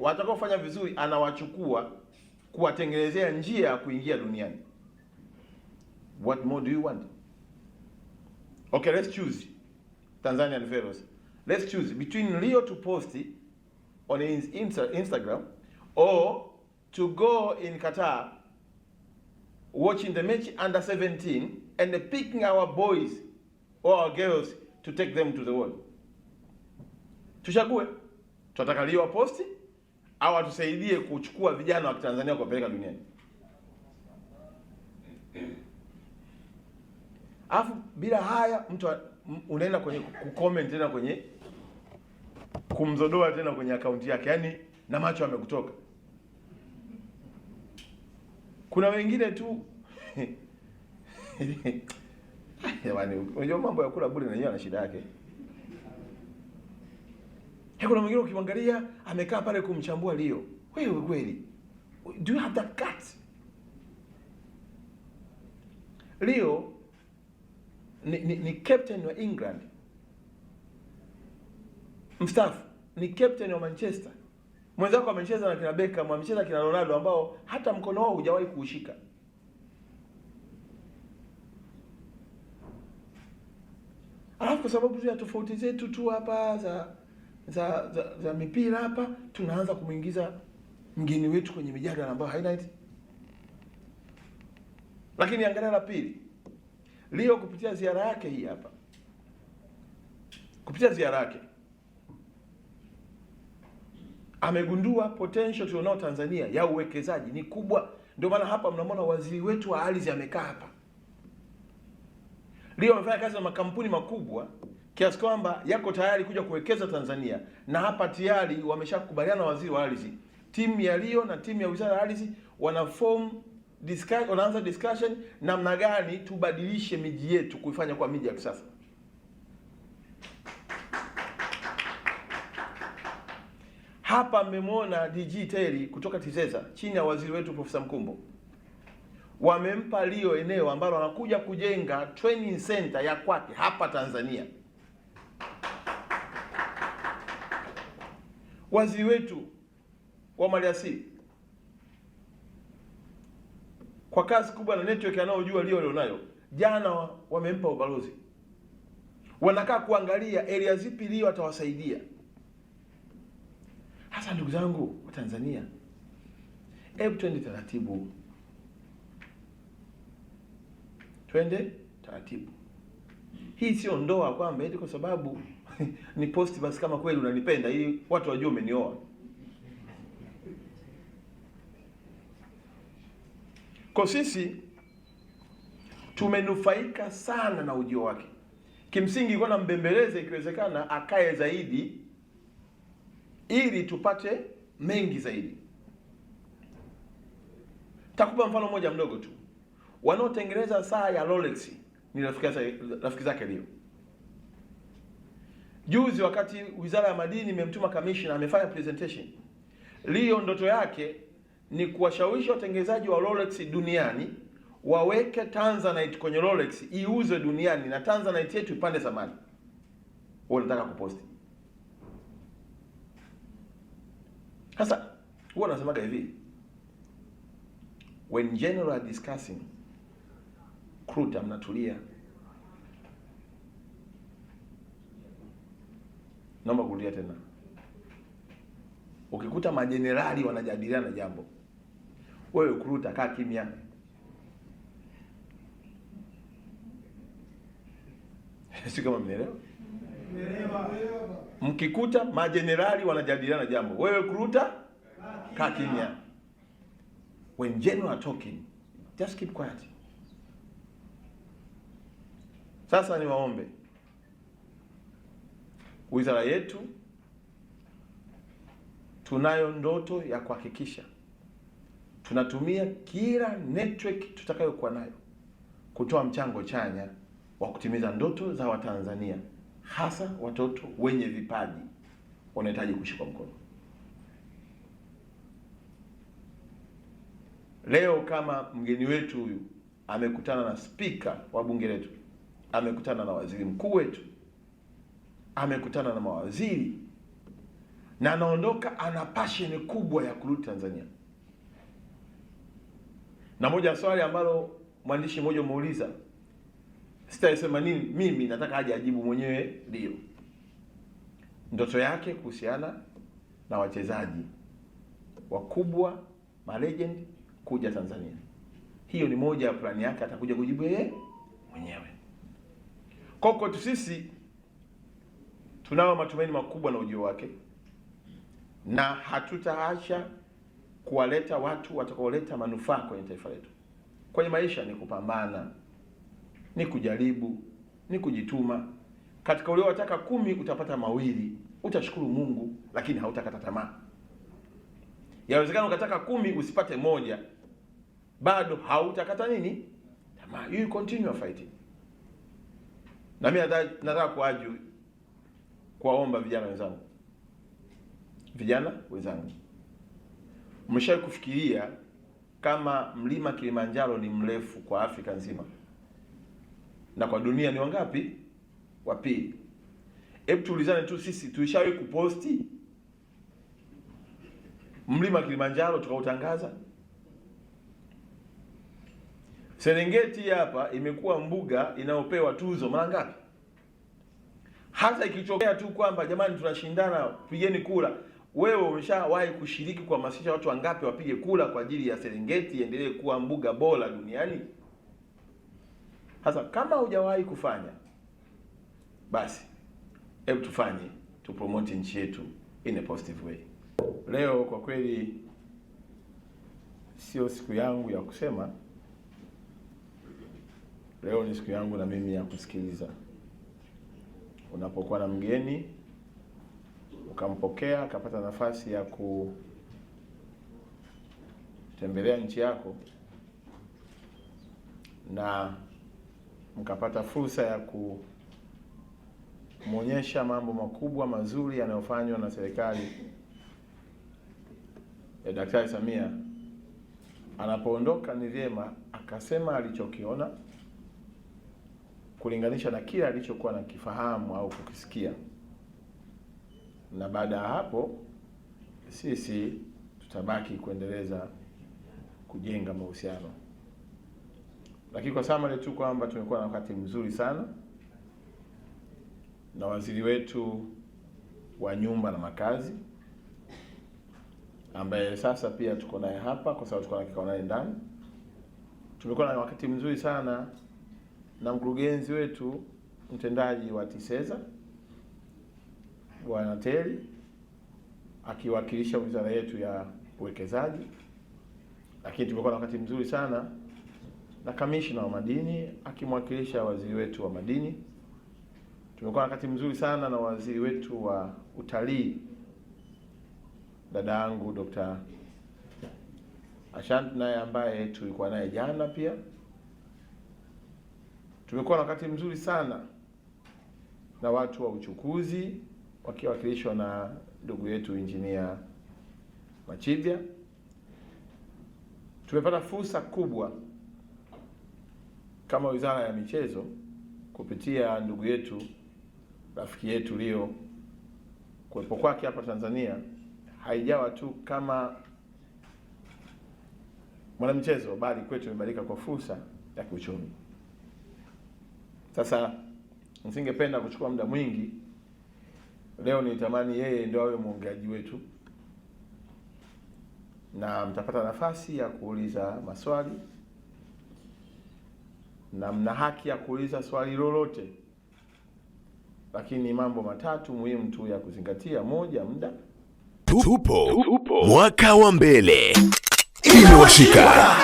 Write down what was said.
watakaofanya vizuri anawachukua kuwatengenezea njia ya kuingia duniani. What more do you want? Okay, let's choose Tanzanian fellows. Let's choose between Leo to post on his Instagram or to go in Qatar watching the match under 17 and picking our boys or our girls to take them to the world. Tuchague. Tunataka Leo posti au atusaidie kuchukua vijana wa Tanzania kuwapeleka duniani. Alafu bila haya mtu unaenda kwenye kucomment tena kwenye kumzodoa tena kwenye akaunti yake, yani na macho amekutoka. Kuna wengine tu jamani, unajua mambo ya kula bure na yeye ana shida yake. Kuna mwingine ukimwangalia amekaa pale kumchambua Leo. Wewe kweli, do you have that guts? Leo ni captain wa England mstaafu, ni captain wa Manchester. Mwenzako amecheza na kina Beckham, amecheza kina Ronaldo ambao hata mkono wao hujawahi kuushika. Alafu kwa sababu ya tofauti zetu tu hapa za mipira hapa, tunaanza kumuingiza mgeni wetu kwenye mijadala ambayo haina eti. Lakini angalia la pili. Leo kupitia ziara yake hii hapa, kupitia ziara yake amegundua potential tulionao Tanzania ya uwekezaji ni kubwa. Ndio maana hapa mnamwona waziri wetu wa ardhi amekaa hapa. Leo amefanya kazi na makampuni makubwa kiasi kwamba yako tayari kuja kuwekeza Tanzania, na hapa tayari wameshakubaliana na waziri wa ardhi. Timu ya Leo na timu ya Wizara ya Ardhi wanaanza discussion namna gani tubadilishe miji yetu kuifanya kwa miji ya kisasa. Hapa mmemwona DG Terry kutoka TISEZA chini ya waziri wetu Profesa Mkumbo. Wamempa Leo eneo ambalo anakuja kujenga training center ya kwake hapa Tanzania. Waziri wetu wa maliasili kwa kazi kubwa na network anayojua Leo nayo, jana wamempa ubalozi. Wanakaa kuangalia area zipi Leo atawasaidia. Hasa ndugu zangu wa Tanzania, hebu twende taratibu. Twende taratibu. Hii sio ndoa kwamba eti kwa sababu ni posti basi kama kweli unanipenda ili watu wajue umenioa. Kwa sisi tumenufaika sana na ujio wake. Kimsingi kwa mbembeleze ikiwezekana akae zaidi ili tupate mengi zaidi. Takupa mfano mmoja mdogo tu. Wanaotengeneza saa ya Rolex ni rafiki zake Leo. Juzi wakati Wizara ya Madini imemtuma commissioner amefanya presentation, Leo ndoto yake ni kuwashawishi watengenezaji wa Rolex duniani waweke Tanzanite kwenye Rolex iuze duniani na Tanzanite yetu ipande thamani. Wao wanataka kuposti. Sasa huwa nasemaga hivi, when general are discussing, Kruta mnatulia. Naomba kurudia tena. Ukikuta majenerali wanajadiliana jambo, wewe Kruta kaa kimya. Si kama mnaelewa? Mkikuta majenerali wanajadiliana jambo, wewe Kruta kaa kimya. When general are talking, just keep quiet. Sasa ni waombe wizara yetu, tunayo ndoto ya kuhakikisha tunatumia kila network tutakayokuwa nayo kutoa mchango chanya wa kutimiza ndoto za Watanzania, hasa watoto wenye vipaji wanahitaji kushikwa mkono. Leo kama mgeni wetu huyu amekutana na spika wa bunge letu, amekutana na waziri mkuu wetu, amekutana na mawaziri, na anaondoka ana passion kubwa ya kurudi Tanzania. Na moja swali ambalo mwandishi mmoja muuliza, sitaisema nini, mimi nataka aje ajibu mwenyewe ndio. Ndoto yake kuhusiana na wachezaji wakubwa, malegend kuja Tanzania. Hiyo ni moja ya plani yake, atakuja kujibu yeye mwenyewe. Kwa kwetu sisi tunao matumaini makubwa na ujio wake, na hatutaacha kuwaleta watu watakaoleta manufaa kwenye taifa letu. Kwenye maisha ni kupambana, ni kujaribu, ni kujituma. Katika ule wataka 10 utapata 2, utashukuru Mungu, lakini hautakata tamaa. Yawezekana ukataka 10 usipate 1, bado hautakata nini? Tamaa. You continue fighting. Na mimi nataka kuwaomba vijana wenzangu, mmeshawahi kufikiria kama mlima Kilimanjaro ni mrefu kwa Afrika nzima na kwa dunia ni wangapi? Wa pili. Hebu tuulizane tu, sisi tulishawahi kuposti mlima Kilimanjaro tukautangaza? Serengeti hapa imekuwa mbuga inayopewa tuzo mara ngapi? Hata ikitokea tu kwamba jamani tunashindana, pigeni kura, wewe umeshawahi kushiriki kuhamasisha watu wangapi wapige kura kwa ajili ya Serengeti iendelee kuwa mbuga bora duniani? Sasa kama hujawahi kufanya, basi hebu tufanye, tupromote nchi yetu in a positive way. Leo kwa kweli sio siku yangu ya kusema, leo ni siku yangu na mimi ya kusikiliza. Unapokuwa na mgeni ukampokea, akapata nafasi ya kutembelea nchi yako na mkapata fursa ya kumuonyesha mambo makubwa mazuri yanayofanywa na serikali ya Daktari Samia, anapoondoka ni vyema akasema alichokiona kulinganisha na kile alichokuwa nakifahamu au kukisikia, na baada ya hapo sisi tutabaki kuendeleza kujenga mahusiano. Lakini kwa summary tu kwamba tumekuwa na wakati mzuri sana na waziri wetu wa nyumba na makazi, ambaye sasa pia tuko naye hapa kwa sababu tuko na kikao naye ndani. Tumekuwa na wakati mzuri sana na mkurugenzi wetu mtendaji wa TISEZA Bwana Teli akiwakilisha wizara yetu ya uwekezaji. Lakini tumekuwa na wakati mzuri sana na kamishna wa madini akimwakilisha waziri wetu wa madini. Tumekuwa na wakati mzuri sana na waziri wetu wa utalii, dada yangu Dr. Ashanti, naye ambaye tulikuwa naye jana pia. Tumekuwa na wakati mzuri sana na watu wa uchukuzi wakiwakilishwa na ndugu yetu Engineer Machibia. Tumepata fursa kubwa kama wizara ya michezo kupitia ndugu yetu, rafiki yetu Leo. Kuwepo kwake hapa Tanzania haijawa tu kama mwanamchezo, bali kwetu imebadilika kwa fursa ya kiuchumi. Sasa nisingependa kuchukua muda mwingi leo, nitamani yeye ndio awe mwongeaji wetu, na mtapata nafasi ya kuuliza maswali, na mna haki ya kuuliza swali lolote, lakini mambo matatu muhimu tu ya kuzingatia. Moja, muda. Tupo mwaka wa mbele, imewashika.